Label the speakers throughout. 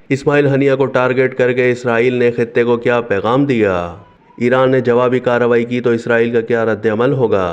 Speaker 1: اسماعیل ہنیہ کو ٹارگٹ کر کے اسرائیل نے خطے کو کیا پیغام دیا؟ ایران نے جوابی کارروائی کی تو اسرائیل کا کیا رد عمل ہوگا؟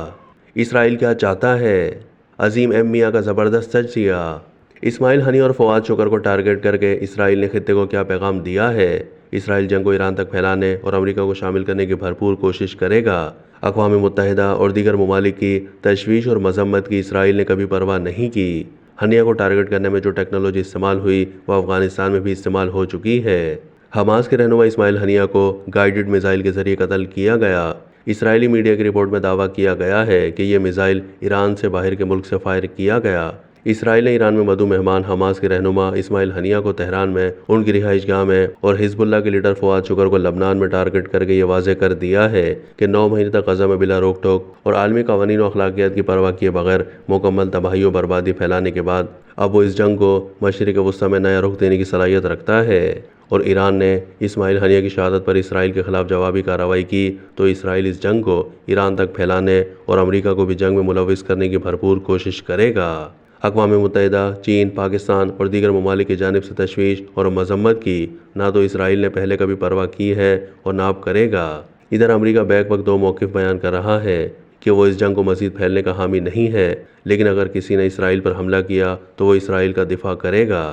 Speaker 1: اسرائیل کیا چاہتا ہے؟ عظیم ایم میاں کا زبردست تجزیہ۔ اسماعیل ہنیہ اور فواد شکر کو ٹارگٹ کر کے اسرائیل نے خطے کو کیا پیغام دیا ہے؟ اسرائیل جنگ کو ایران تک پھیلانے اور امریکہ کو شامل کرنے کی بھرپور کوشش کرے گا۔ اقوام متحدہ اور دیگر ممالک کی تشویش اور مذمت کی اسرائیل نے کبھی پرواہ نہیں کی۔ ہنیہ کو ٹارگٹ کرنے میں جو ٹیکنالوجی استعمال ہوئی وہ افغانستان میں بھی استعمال ہو چکی ہے۔ حماس کے رہنما اسماعیل ہنیہ کو گائیڈڈ میزائل کے ذریعے قتل کیا گیا۔ اسرائیلی میڈیا کی رپورٹ میں دعویٰ کیا گیا ہے کہ یہ میزائل ایران سے باہر کے ملک سے فائر کیا گیا۔ اسرائیل نے ایران میں مدعو مہمان حماس کے رہنما اسماعیل ہنیہ کو تہران میں ان کی رہائش گاہ میں اور حزب اللہ کے لیڈر فواد شکر کو لبنان میں ٹارگٹ کر کے یہ واضح کر دیا ہے کہ 9 مہینے تک غزہ میں بلا روک ٹوک اور عالمی قوانین و اخلاقیات کی پرواہ کیے بغیر مکمل تباہی و بربادی پھیلانے کے بعد اب وہ اس جنگ کو مشرق وسطیٰ میں نیا رخ دینے کی صلاحیت رکھتا ہے۔ اور ایران نے اسماعیل ہنیہ کی شہادت پر اسرائیل کے خلاف جوابی کارروائی کی تو اسرائیل اس جنگ کو ایران تک پھیلانے اور امریکہ کو بھی جنگ میں ملوث کرنے کی بھرپور کوشش کرے گا۔ اقوام متحدہ، چین، پاکستان اور دیگر ممالک کی جانب سے تشویش اور مذمت کی نہ تو اسرائیل نے پہلے کبھی پرواہ کی ہے اور نہ اب کرے گا۔ ادھر امریکہ بیک وقت دو موقف بیان کر رہا ہے کہ وہ اس جنگ کو مزید پھیلنے کا حامی نہیں ہے، لیکن اگر کسی نے اسرائیل پر حملہ کیا تو وہ اسرائیل کا دفاع کرے گا۔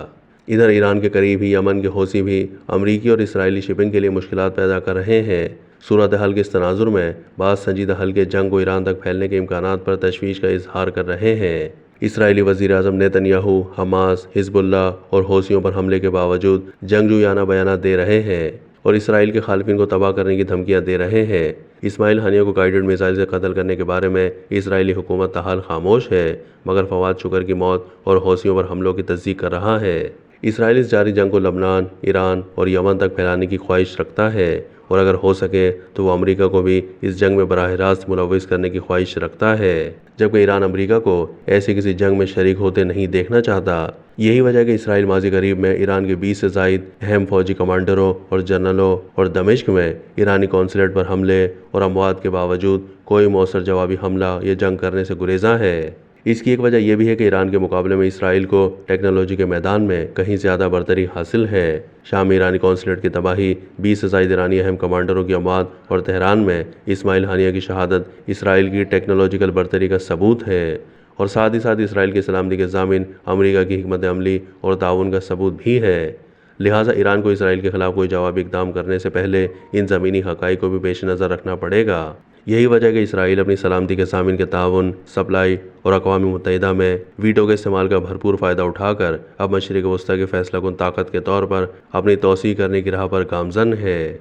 Speaker 1: ادھر ایران کے قریب ہی یمن کے حوثی بھی امریکی اور اسرائیلی شپنگ کے لیے مشکلات پیدا کر رہے ہیں۔ صورتحال کے اس تناظر میں بعض سنجیدہ حل کے جنگ کو ایران تک پھیلنے کے امکانات پر تشویش کا اظہار کر رہے ہیں۔ اسرائیلی وزیر اعظم نیتن یاہو حماس، حزب اللہ اور حوثیوں پر حملے کے باوجود جنگجویانہ بیانات دے رہے ہیں اور اسرائیل کے خالفین کو تباہ کرنے کی دھمکیاں دے رہے ہیں۔ اسماعیل ہنیہ کو گائیڈڈ میزائل سے قتل کرنے کے بارے میں اسرائیلی حکومت تاحال خاموش ہے، مگر فواد شکر کی موت اور حوثیوں پر حملوں کی تصدیق کر رہا ہے۔ اسرائیل اس جاری جنگ کو لبنان، ایران اور یمن تک پھیلانے کی خواہش رکھتا ہے اور اگر ہو سکے تو وہ امریکہ کو بھی اس جنگ میں براہ راست ملوث کرنے کی خواہش رکھتا ہے، جبکہ ایران امریکہ کو ایسی کسی جنگ میں شریک ہوتے نہیں دیکھنا چاہتا۔ یہی وجہ ہے کہ اسرائیل ماضی قریب میں ایران کے 20 سے زائد اہم فوجی کمانڈروں اور جنرلوں اور دمشق میں ایرانی قونصلیٹ پر حملے اور اموات کے باوجود کوئی مؤثر جوابی حملہ یا جنگ کرنے سے گریزاں ہے۔ اس کی ایک وجہ یہ بھی ہے کہ ایران کے مقابلے میں اسرائیل کو ٹیکنالوجی کے میدان میں کہیں زیادہ برتری حاصل ہے۔ شام میں ایرانی قونصلیٹ کی تباہی، 20 سے زائد ایرانی اہم کمانڈروں کی اموات اور تہران میں اسماعیل ہنیہ کی شہادت اسرائیل کی ٹیکنالوجیکل برتری کا ثبوت ہے اور ساتھ ہی ساتھ اسرائیل کی سلامتی کے ضامن امریکہ کی حکمت عملی اور تعاون کا ثبوت بھی ہے۔ لہٰذا ایران کو اسرائیل کے خلاف کوئی جوابی اقدام کرنے سے پہلے ان زمینی حقائق کو بھی پیش نظر رکھنا پڑے گا۔ یہی وجہ ہے کہ اسرائیل اپنی سلامتی کے ضامن کے تعاون، سپلائی اور اقوام متحدہ میں ویٹو کے استعمال کا بھرپور فائدہ اٹھا کر اب مشرق وسطیٰ کی فیصلہ کن طاقت کے طور پر اپنی توسیع کرنے کی راہ پر گامزن ہے۔